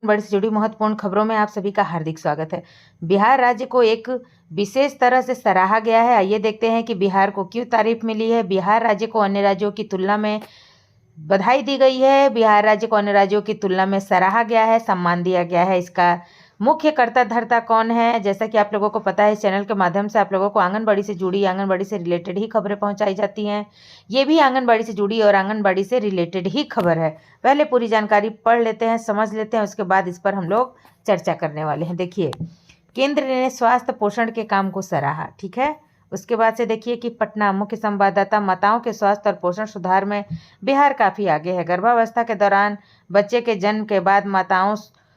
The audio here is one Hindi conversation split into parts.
बड़ी से जुड़ी महत्वपूर्ण खबरों में आप सभी का हार्दिक स्वागत है। बिहार राज्य को एक विशेष तरह से सराहा गया है। आइए देखते हैं कि बिहार को क्यों तारीफ मिली है। बिहार राज्य को अन्य राज्यों की तुलना में बधाई दी गई है। बिहार राज्य को अन्य राज्यों की तुलना में सराहा गया है, सम्मान दिया गया है। इसका मुख्य कर्ता धर्ता कौन है? जैसा कि आप लोगों को पता है, इस चैनल के माध्यम से आप लोगों को आंगनबाड़ी से जुड़ी, आंगनबाड़ी से रिलेटेड ही खबरें पहुंचाई जाती हैं। ये भी आंगनबाड़ी से जुड़ी और आंगनबाड़ी से रिलेटेड ही खबर है। पहले पूरी जानकारी पढ़ लेते हैं, समझ लेते हैं, उसके बाद इस पर हम लोग चर्चा करने वाले हैं। देखिए, केंद्र ने स्वास्थ्य पोषण के काम को सराहा, ठीक है। उसके बाद से देखिए कि पटना मुख्य संवाददाता, माताओं के स्वास्थ्य और पोषण सुधार में बिहार काफ़ी आगे है। गर्भावस्था के दौरान, बच्चे के जन्म के बाद माताओं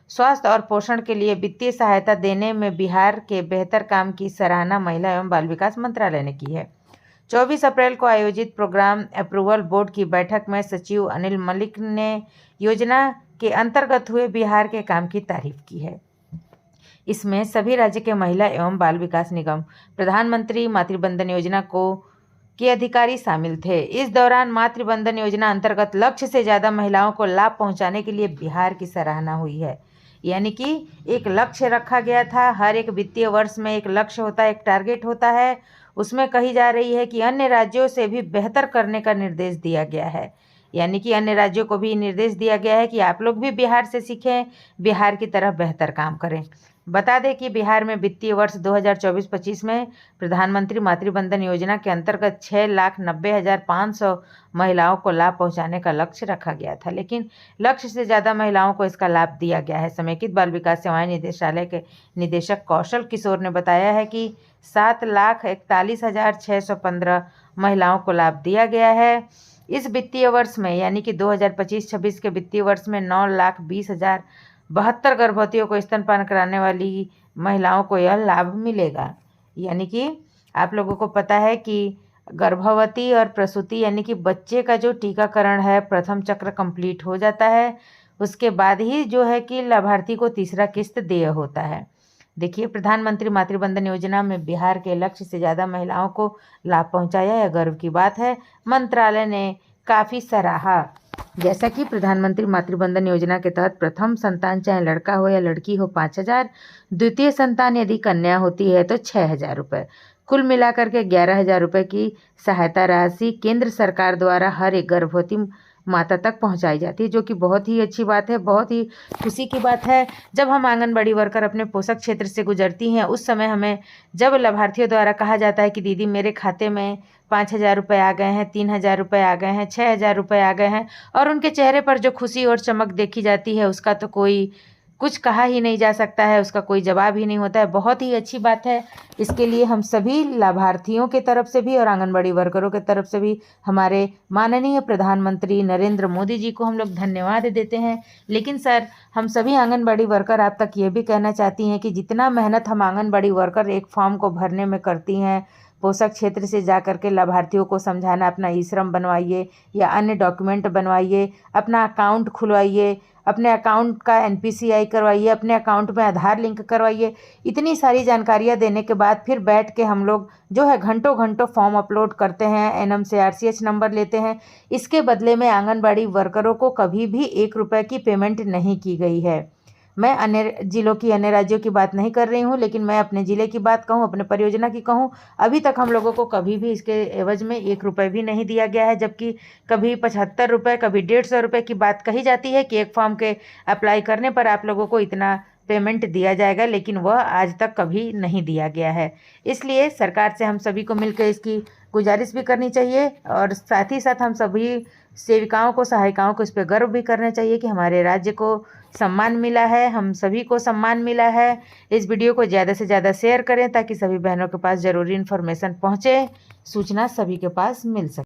स्वास्थ्य और पोषण के लिए वित्तीय सहायता देने में बिहार के बेहतर काम की सराहना महिला एवं बाल विकास मंत्रालय ने की है। 24 अप्रैल को आयोजित प्रोग्राम अप्रूवल बोर्ड की बैठक में सचिव अनिल मलिक ने योजना के अंतर्गत हुए बिहार के काम की तारीफ की है। इसमें सभी राज्य के महिला एवं बाल विकास निगम, प्रधानमंत्री मातृवंदन योजना के अधिकारी शामिल थे। इस दौरान मातृवंदन योजना अंतर्गत लक्ष्य से ज़्यादा महिलाओं को लाभ पहुंचाने के लिए बिहार की सराहना हुई है। यानी कि एक लक्ष्य रखा गया था। हर एक वित्तीय वर्ष में एक लक्ष्य होता है, एक टारगेट होता है। उसमें कही जा रही है कि अन्य राज्यों से भी बेहतर करने का निर्देश दिया गया है। यानी कि अन्य राज्यों को भी निर्देश दिया गया है कि आप लोग भी बिहार से सीखें, बिहार की तरह बेहतर काम करें। बता दें कि बिहार में वित्तीय वर्ष 2024-25 में प्रधानमंत्री मातृवंदन योजना के अंतर्गत 6,90,500 महिलाओं को लाभ पहुंचाने का लक्ष्य रखा गया था, लेकिन लक्ष्य से ज़्यादा महिलाओं को इसका लाभ दिया गया है। समेकित बाल विकास सेवाएं निदेशालय के निदेशक कौशल किशोर ने बताया है कि 7,41,615 महिलाओं को लाभ दिया गया है। इस वित्तीय वर्ष में, यानी कि 2025-26 के वित्तीय वर्ष में 9,20,072 गर्भवतियों को स्तनपान कराने वाली महिलाओं को यह लाभ मिलेगा। यानी कि आप लोगों को पता है कि गर्भवती और प्रसूति, यानी कि बच्चे का जो टीकाकरण है, प्रथम चक्र कंप्लीट हो जाता है, उसके बाद ही जो है कि लाभार्थी को तीसरा किस्त देय होता है। देखिए, प्रधानमंत्री मातृवंदन योजना में बिहार के लक्ष्य से ज़्यादा महिलाओं को लाभ पहुंचाया, यह गर्व की बात है। मंत्रालय ने काफ़ी सराहा। जैसा कि प्रधानमंत्री मातृवंदन योजना के तहत प्रथम संतान चाहे लड़का हो या लड़की हो 5,000, द्वितीय संतान यदि कन्या होती है तो 6,000 रुपये, कुल मिलाकर के 11,000 रुपये की सहायता राशि केंद्र सरकार द्वारा हर एक गर्भवती माता तक पहुंचाई जाती है, जो कि बहुत ही अच्छी बात है, बहुत ही खुशी की बात है। जब हम आंगनबाड़ी वर्कर अपने पोषक क्षेत्र से गुजरती हैं, उस समय हमें जब लाभार्थियों द्वारा कहा जाता है कि दीदी मेरे खाते में 5,000 रुपये आ गए हैं, 3,000 रुपये आ गए हैं, 6,000 रुपये आ गए हैं, और उनके चेहरे पर जो खुशी और चमक देखी जाती है, उसका तो कोई कुछ कहा ही नहीं जा सकता है, उसका कोई जवाब ही नहीं होता है। बहुत ही अच्छी बात है। इसके लिए हम सभी लाभार्थियों की तरफ से भी और आंगनबाड़ी वर्करों की तरफ से भी हमारे माननीय प्रधानमंत्री नरेंद्र मोदी जी को हम लोग धन्यवाद देते हैं। लेकिन सर, हम सभी आंगनबाड़ी वर्कर आप तक ये भी कहना चाहती हैं कि जितना मेहनत हम आंगनबाड़ी वर्कर एक फॉर्म को भरने में करती हैं, पोषक क्षेत्र से जा कर के लाभार्थियों को समझाना, अपना ई श्रम बनवाइए या अन्य डॉक्यूमेंट बनवाइए, अपना अकाउंट खुलवाइए, अपने अकाउंट का NPCI करवाइए, अपने अकाउंट में आधार लिंक करवाइए, इतनी सारी जानकारियाँ देने के बाद फिर बैठ के हम लोग जो है घंटों घंटों फॉर्म अपलोड करते हैं, NM से RCH नंबर लेते हैं। इसके बदले में आंगनबाड़ी वर्करों को कभी भी 1 रुपये की पेमेंट नहीं की गई है। मैं अन्य जिलों की, अन्य राज्यों की बात नहीं कर रही हूँ, लेकिन मैं अपने ज़िले की बात कहूँ, अपने परियोजना की कहूँ, अभी तक हम लोगों को कभी भी इसके एवज में 1 रुपये भी नहीं दिया गया है। जबकि कभी 75 रुपये, कभी 150 रुपये की बात कही जाती है कि एक फॉर्म के अप्लाई करने पर आप लोगों को इतना पेमेंट दिया जाएगा, लेकिन वह आज तक कभी नहीं दिया गया है। इसलिए सरकार से हम सभी को मिलकर इसकी गुजारिश भी करनी चाहिए, और साथ ही साथ हम सभी सेविकाओं को, सहायिकाओं को इस पर गर्व भी करना चाहिए कि हमारे राज्य को सम्मान मिला है, हम सभी को सम्मान मिला है। इस वीडियो को ज़्यादा से ज़्यादा शेयर करें ताकि सभी बहनों के पास ज़रूरी इन्फॉर्मेशन पहुँचे, सूचना सभी के पास मिल सके।